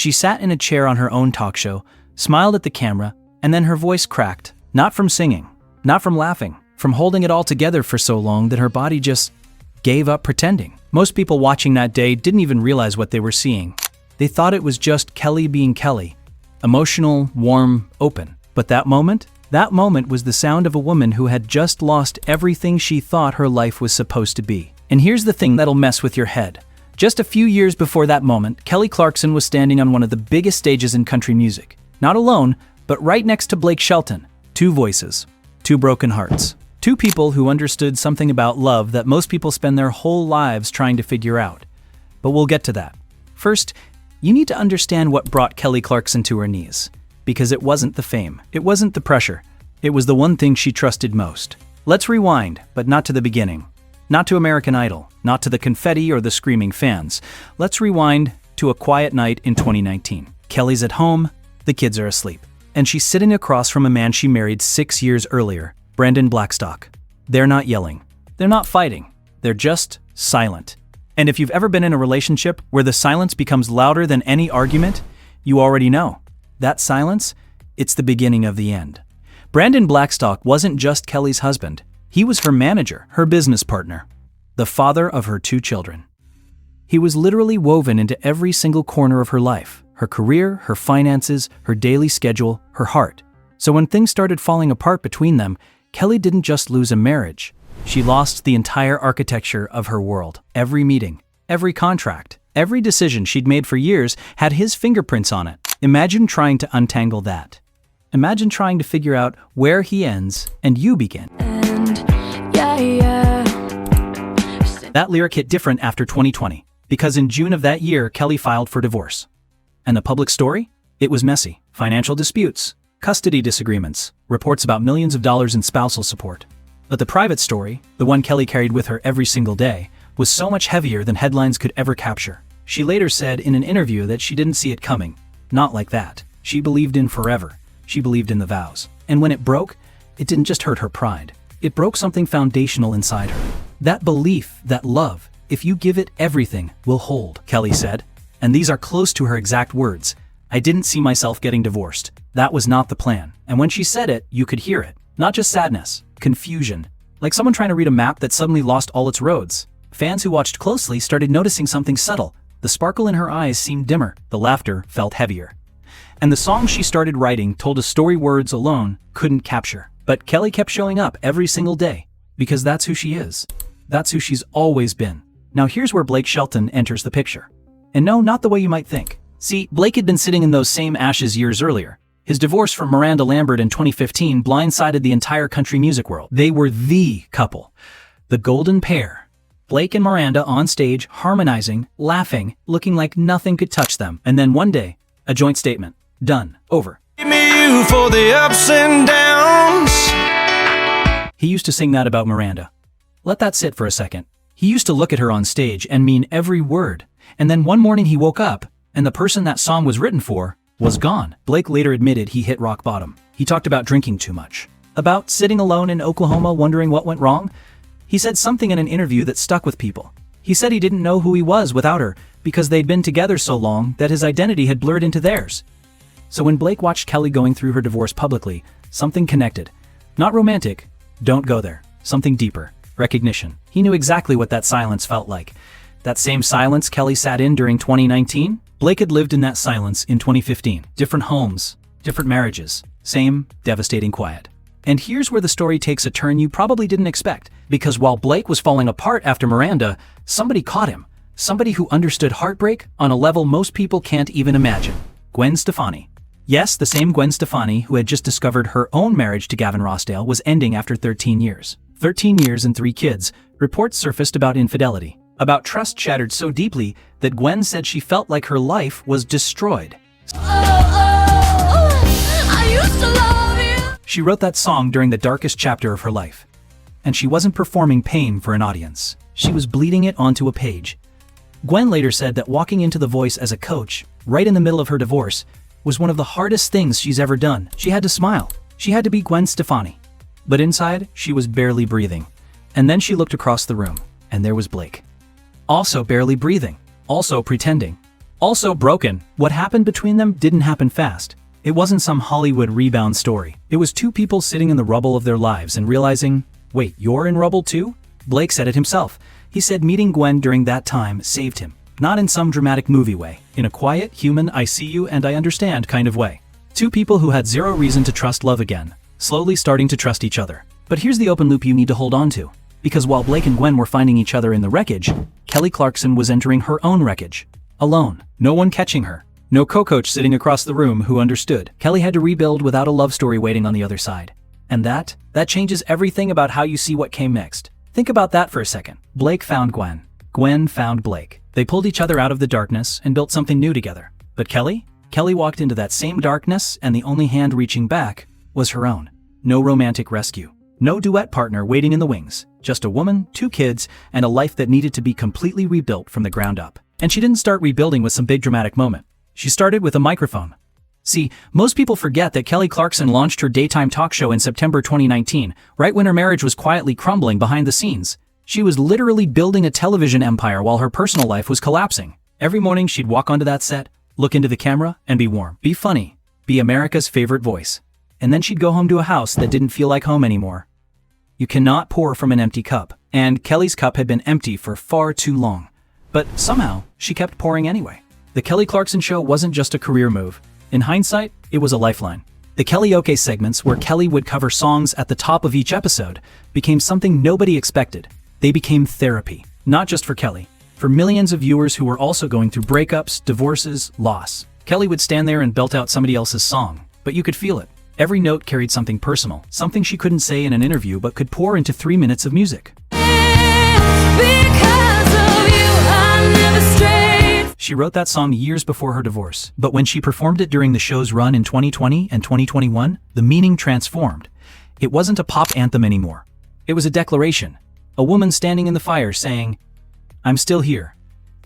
She sat in a chair on her own talk show, smiled at the camera, and then her voice cracked. Not from singing, not from laughing, from holding it all together for so long that her body just gave up pretending. Most people watching that day didn't even realize what they were seeing. They thought it was just Kelly being Kelly. Emotional, warm, open. But that moment was the sound of a woman who had just lost everything she thought her life was supposed to be. And here's the thing that'll mess with your head. Just a few years before that moment, Kelly Clarkson was standing on one of the biggest stages in country music. Not alone, but right next to Blake Shelton. Two voices, two broken hearts. Two people who understood something about love that most people spend their whole lives trying to figure out. But we'll get to that. First, you need to understand what brought Kelly Clarkson to her knees. Because it wasn't the fame. It wasn't the pressure. It was the one thing she trusted most. Let's rewind, but not to the beginning. Not to American Idol. Not to the confetti or the screaming fans. Let's rewind to a quiet night in 2019. Kelly's at home, the kids are asleep. And she's sitting across from a man she married 6 years earlier, Brandon Blackstock. They're not yelling. They're not fighting. They're just silent. And if you've ever been in a relationship where the silence becomes louder than any argument, you already know. That silence, it's the beginning of the end. Brandon Blackstock wasn't just Kelly's husband. He was her manager, her business partner, the father of her 2 children. He was literally woven into every single corner of her life, her career, her finances, her daily schedule, her heart. So when things started falling apart between them, Kelly didn't just lose a marriage. She lost the entire architecture of her world. Every meeting, every contract, every decision she'd made for years had his fingerprints on it. Imagine trying to untangle that. Imagine trying to figure out where he ends and you begin. That lyric hit different after 2020, because in June of that year, Kelly filed for divorce. And the public story? It was messy. Financial disputes, custody disagreements, reports about millions of dollars in spousal support. But the private story, the one Kelly carried with her every single day, was so much heavier than headlines could ever capture. She later said in an interview that she didn't see it coming. Not like that. She believed in forever. She believed in the vows. And when it broke, it didn't just hurt her pride. It broke something foundational inside her. That belief, that love, if you give it everything, will hold, Kelly said. And these are close to her exact words. I didn't see myself getting divorced. That was not the plan. And when she said it, you could hear it. Not just sadness, confusion. Like someone trying to read a map that suddenly lost all its roads. Fans who watched closely started noticing something subtle. The sparkle in her eyes seemed dimmer. The laughter felt heavier. And the song she started writing told a story words alone couldn't capture. But Kelly kept showing up every single day. Because that's who she is. That's who she's always been. Now here's where Blake Shelton enters the picture. And no, not the way you might think. See, Blake had been sitting in those same ashes years earlier. His divorce from Miranda Lambert in 2015 blindsided the entire country music world. They were the couple. The golden pair. Blake and Miranda on stage, harmonizing, laughing, looking like nothing could touch them. And then one day, a joint statement. Done. Over. Give me you for the ups and downs. He used to sing that about Miranda. Let that sit for a second. He used to look at her on stage and mean every word. And then one morning he woke up, and the person that song was written for was gone. Blake later admitted he hit rock bottom. He talked about drinking too much. About sitting alone in Oklahoma wondering what went wrong. He said something in an interview that stuck with people. He said he didn't know who he was without her because they'd been together so long that his identity had blurred into theirs. So when Blake watched Kelly going through her divorce publicly, something connected. Not romantic, don't go there. Something deeper, recognition. He knew exactly what that silence felt like. That same silence Kelly sat in during 2019, Blake had lived in that silence in 2015. Different homes, different marriages, same devastating quiet. And here's where the story takes a turn you probably didn't expect, because while Blake was falling apart after Miranda, somebody caught him. Somebody who understood heartbreak on a level most people can't even imagine. Gwen Stefani. Yes, the same Gwen Stefani who had just discovered her own marriage to Gavin Rossdale was ending after 13 years. 13 years and 3 kids. Reports surfaced about infidelity. About trust shattered so deeply that Gwen said she felt like her life was destroyed. I used to love you. She wrote that song during the darkest chapter of her life. And she wasn't performing pain for an audience. She was bleeding it onto a page. Gwen later said that walking into The Voice as a coach, right in the middle of her divorce, was one of the hardest things she's ever done. She had to smile. She had to be Gwen Stefani. But inside, she was barely breathing. And then she looked across the room, and there was Blake. Also barely breathing. Also pretending. Also broken, what happened between them didn't happen fast. It wasn't some Hollywood rebound story. It was two people sitting in the rubble of their lives and realizing, wait, you're in rubble too? Blake said it himself. He said meeting Gwen during that time saved him. Not in some dramatic movie way, in a quiet, human, I see you and I understand kind of way. Two people who had zero reason to trust love again, slowly starting to trust each other. But here's the open loop you need to hold on to. Because while Blake and Gwen were finding each other in the wreckage, Kelly Clarkson was entering her own wreckage. Alone. No one catching her. No co-coach sitting across the room who understood. Kelly had to rebuild without a love story waiting on the other side. And that changes everything about how you see what came next. Think about that for a second. Blake found Gwen. Gwen found Blake. They pulled each other out of the darkness and built something new together. But Kelly? Kelly walked into that same darkness and the only hand reaching back was her own. No romantic rescue. No duet partner waiting in the wings. Just a woman, 2 kids, and a life that needed to be completely rebuilt from the ground up. And she didn't start rebuilding with some big dramatic moment. She started with a microphone. See, most people forget that Kelly Clarkson launched her daytime talk show in September 2019, right when her marriage was quietly crumbling behind the scenes. She was literally building a television empire while her personal life was collapsing. Every morning she'd walk onto that set, look into the camera, and be warm, be funny, be America's favorite voice. And then she'd go home to a house that didn't feel like home anymore. You cannot pour from an empty cup, and Kelly's cup had been empty for far too long. But somehow, she kept pouring anyway. The Kelly Clarkson Show wasn't just a career move. In hindsight, it was a lifeline. The Kellyoke segments, where Kelly would cover songs at the top of each episode, became something nobody expected. They became therapy, not just for Kelly, for millions of viewers who were also going through breakups, divorces, loss. Kelly would stand there and belt out somebody else's song, but you could feel it. Every note carried something personal, something she couldn't say in an interview but could pour into 3 minutes of music. She wrote that song years before her divorce, but when she performed it during the show's run in 2020 and 2021, the meaning transformed. It wasn't a pop anthem anymore. It was a declaration. A woman standing in the fire saying, "I'm still here."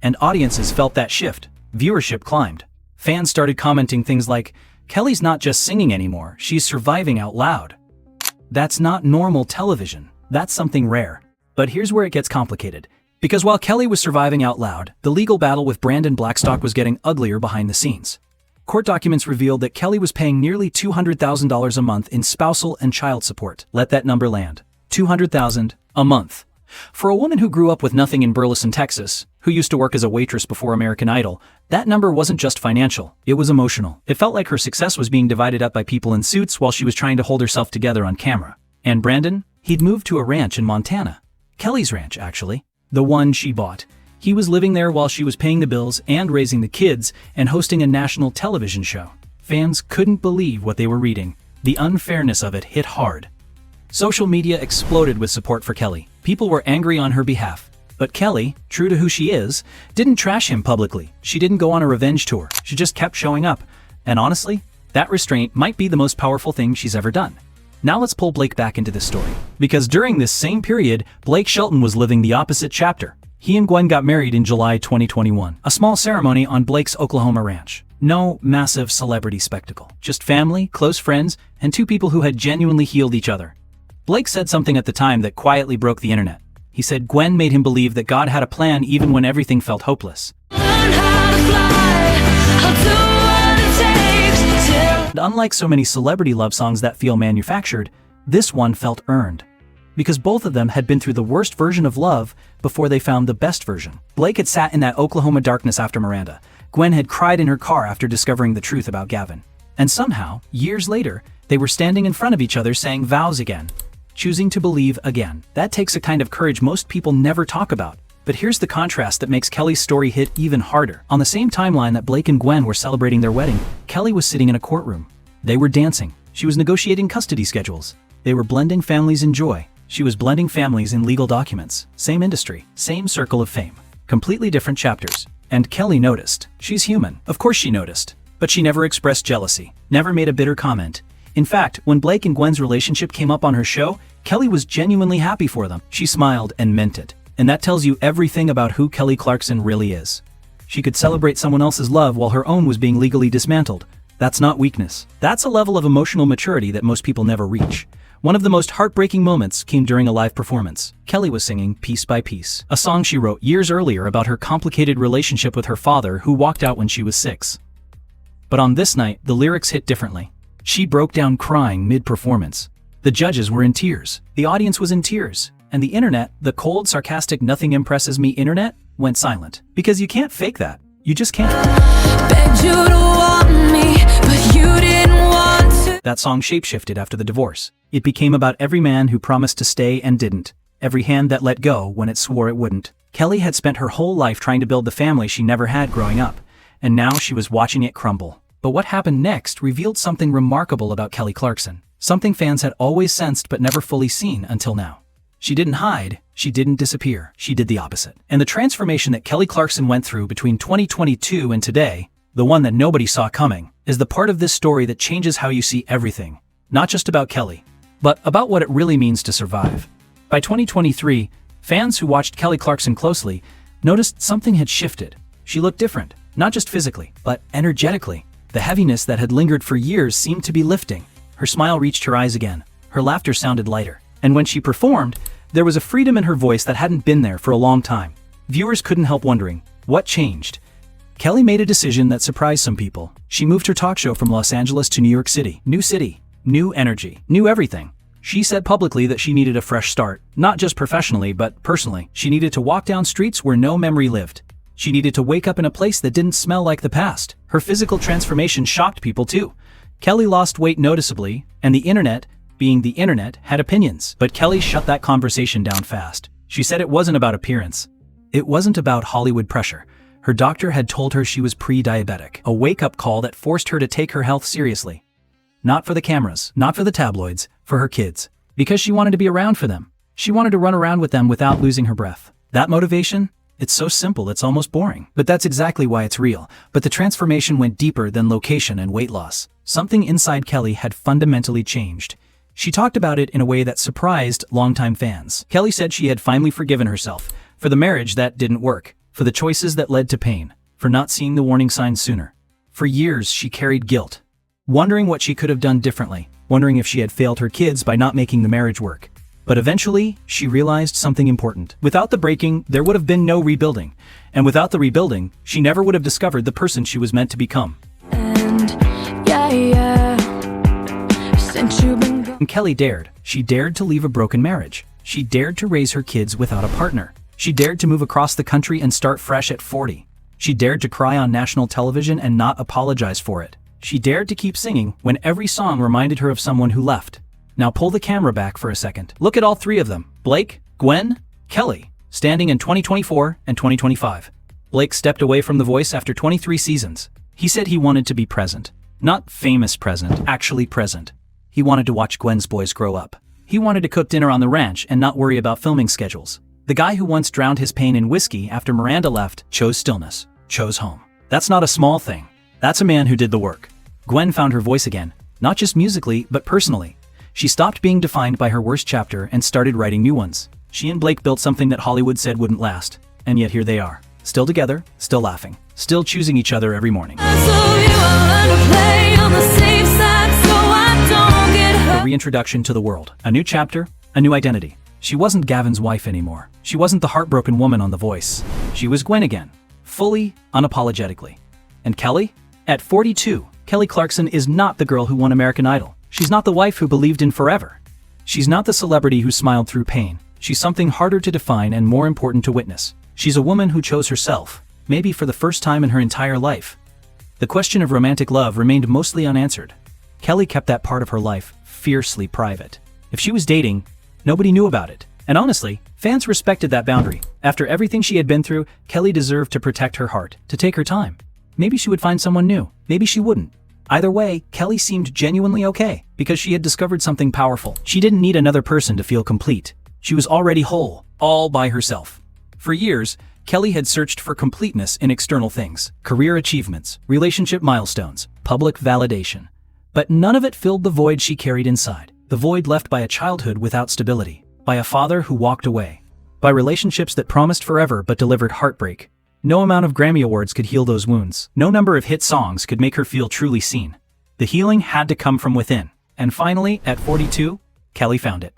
And audiences felt that shift. Viewership climbed. Fans started commenting things like, "Kelly's not just singing anymore, she's surviving out loud." That's not normal television. That's something rare. But here's where it gets complicated. Because while Kelly was surviving out loud, the legal battle with Brandon Blackstock was getting uglier behind the scenes. Court documents revealed that Kelly was paying nearly $200,000 a month in spousal and child support. Let that number land. $200,000 a month. For a woman who grew up with nothing in Burleson, Texas, who used to work as a waitress before American Idol, that number wasn't just financial, it was emotional. It felt like her success was being divided up by people in suits while she was trying to hold herself together on camera. And Brandon? He'd moved to a ranch in Montana. Kelly's ranch, actually. The one she bought. He was living there while she was paying the bills and raising the kids and hosting a national television show. Fans couldn't believe what they were reading. The unfairness of it hit hard. Social media exploded with support for Kelly. People were angry on her behalf. But Kelly, true to who she is, didn't trash him publicly. She didn't go on a revenge tour. She just kept showing up. And honestly, that restraint might be the most powerful thing she's ever done. Now let's pull Blake back into this story. Because during this same period, Blake Shelton was living the opposite chapter. He and Gwen got married in July 2021. A small ceremony on Blake's Oklahoma ranch. No massive celebrity spectacle. Just family, close friends, and 2 people who had genuinely healed each other. Blake said something at the time that quietly broke the internet. He said Gwen made him believe that God had a plan even when everything felt hopeless. And unlike so many celebrity love songs that feel manufactured, this one felt earned. Because both of them had been through the worst version of love before they found the best version. Blake had sat in that Oklahoma darkness after Miranda. Gwen had cried in her car after discovering the truth about Gavin. And somehow, years later, they were standing in front of each other saying vows again. Choosing to believe again. That takes a kind of courage most people never talk about. But here's the contrast that makes Kelly's story hit even harder. On the same timeline that Blake and Gwen were celebrating their wedding, Kelly was sitting in a courtroom. They were dancing. She was negotiating custody schedules. They were blending families in joy. She was blending families in legal documents. Same industry, same circle of fame. Completely different chapters. And Kelly noticed. She's human. Of course she noticed. But she never expressed jealousy. Never made a bitter comment. In fact, when Blake and Gwen's relationship came up on her show, Kelly was genuinely happy for them. She smiled and meant it. And that tells you everything about who Kelly Clarkson really is. She could celebrate someone else's love while her own was being legally dismantled. That's not weakness. That's a level of emotional maturity that most people never reach. One of the most heartbreaking moments came during a live performance. Kelly was singing Piece by Piece, a song she wrote years earlier about her complicated relationship with her father who walked out when she was 6. But on this night, the lyrics hit differently. She broke down crying mid-performance. The judges were in tears, the audience was in tears, and the internet, the cold, sarcastic nothing impresses me internet, went silent. Because you can't fake that. You just can't. Begged you to want me, but you didn't want to. That song shapeshifted after the divorce. It became about every man who promised to stay and didn't. Every hand that let go when it swore it wouldn't. Kelly had spent her whole life trying to build the family she never had growing up, and now she was watching it crumble. But what happened next revealed something remarkable about Kelly Clarkson. Something fans had always sensed but never fully seen until now. She didn't hide, she didn't disappear, she did the opposite. And the transformation that Kelly Clarkson went through between 2022 and today, the one that nobody saw coming, is the part of this story that changes how you see everything. Not just about Kelly, but about what it really means to survive. By 2023, fans who watched Kelly Clarkson closely noticed something had shifted. She looked different, not just physically, but energetically. The heaviness that had lingered for years seemed to be lifting. Her smile reached her eyes again. Her laughter sounded lighter. And when she performed, there was a freedom in her voice that hadn't been there for a long time. Viewers couldn't help wondering, what changed? Kelly made a decision that surprised some people. She moved her talk show from Los Angeles to New York City. New city, new energy, new everything. She said publicly that she needed a fresh start, not just professionally, but personally. She needed to walk down streets where no memory lived. She needed to wake up in a place that didn't smell like the past. Her physical transformation shocked people too. Kelly lost weight noticeably, and the internet, being the internet, had opinions. But Kelly shut that conversation down fast. She said it wasn't about appearance. It wasn't about Hollywood pressure. Her doctor had told her she was pre-diabetic, a wake-up call that forced her to take her health seriously. Not for the cameras, not for the tabloids, for her kids. Because she wanted to be around for them. She wanted to run around with them without losing her breath. That motivation? It's so simple it's almost boring. But that's exactly why it's real. But the transformation went deeper than location and weight loss. Something inside Kelly had fundamentally changed. She talked about it in a way that surprised longtime fans. Kelly said she had finally forgiven herself for the marriage that didn't work, for the choices that led to pain, for not seeing the warning signs sooner. For years she carried guilt, wondering what she could have done differently, wondering if she had failed her kids by not making the marriage work. But eventually, she realized something important. Without the breaking, there would have been no rebuilding. And without the rebuilding, she never would have discovered the person she was meant to become. And since you've been gone. And Kelly dared. She dared to leave a broken marriage. She dared to raise her kids without a partner. She dared to move across the country and start fresh at 40. She dared to cry on national television and not apologize for it. She dared to keep singing when every song reminded her of someone who left. Now pull the camera back for a second. Look at all three of them. Blake, Gwen, Kelly, standing in 2024 and 2025. Blake stepped away from The Voice after 23 seasons. He said he wanted to be present. Not famous present, actually present. He wanted to watch Gwen's boys grow up. He wanted to cook dinner on the ranch and not worry about filming schedules. The guy who once drowned his pain in whiskey after Miranda left chose stillness, chose home. That's not a small thing. That's a man who did the work. Gwen found her voice again, not just musically, but personally. She stopped being defined by her worst chapter and started writing new ones. She and Blake built something that Hollywood said wouldn't last. And yet here they are. Still together, still laughing, still choosing each other every morning. A reintroduction to the world. A new chapter, a new identity. She wasn't Gavin's wife anymore. She wasn't the heartbroken woman on The Voice. She was Gwen again. Fully, unapologetically. And Kelly? At 42, Kelly Clarkson is not the girl who won American Idol. She's not the wife who believed in forever. She's not the celebrity who smiled through pain. She's something harder to define and more important to witness. She's a woman who chose herself, maybe for the first time in her entire life. The question of romantic love remained mostly unanswered. Kelly kept that part of her life fiercely private. If she was dating, nobody knew about it. And honestly, fans respected that boundary. After everything she had been through, Kelly deserved to protect her heart, to take her time. Maybe she would find someone new. Maybe she wouldn't. Either way, Kelly seemed genuinely okay, because she had discovered something powerful. She didn't need another person to feel complete. She was already whole, all by herself. For years, Kelly had searched for completeness in external things, career achievements, relationship milestones, public validation. But none of it filled the void she carried inside, the void left by a childhood without stability, by a father who walked away, by relationships that promised forever but delivered heartbreak. No amount of Grammy Awards could heal those wounds. No number of hit songs could make her feel truly seen. The healing had to come from within. And finally, at 42, Kelly found it.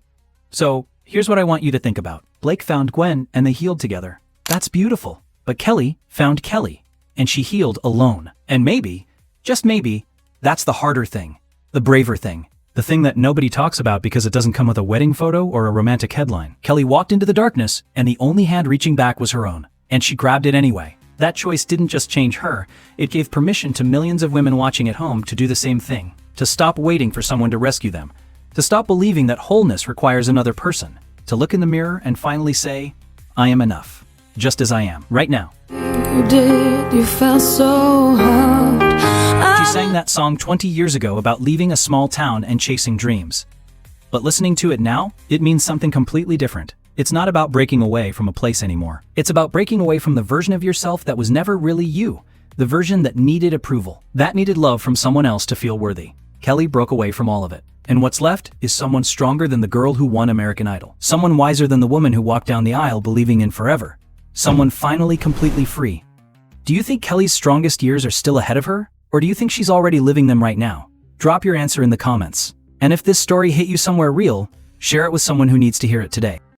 So, here's what I want you to think about. Blake found Gwen and they healed together. That's beautiful. But Kelly found Kelly, and she healed alone. And maybe, just maybe, that's the harder thing. The braver thing. The thing that nobody talks about because it doesn't come with a wedding photo or a romantic headline. Kelly walked into the darkness, and the only hand reaching back was her own. And she grabbed it anyway. That choice didn't just change her, it gave permission to millions of women watching at home to do the same thing. To stop waiting for someone to rescue them. To stop believing that wholeness requires another person. To look in the mirror and finally say, I am enough. Just as I am, right now. You did, you felt so hard. She sang that song 20 years ago about leaving a small town and chasing dreams. But listening to it now, it means something completely different. It's not about breaking away from a place anymore. It's about breaking away from the version of yourself that was never really you. The version that needed approval, that needed love from someone else to feel worthy. Kelly broke away from all of it. And what's left is someone stronger than the girl who won American Idol. Someone wiser than the woman who walked down the aisle believing in forever. Someone finally completely free. Do you think Kelly's strongest years are still ahead of her? Or do you think she's already living them right now? Drop your answer in the comments. And if this story hit you somewhere real, share it with someone who needs to hear it today.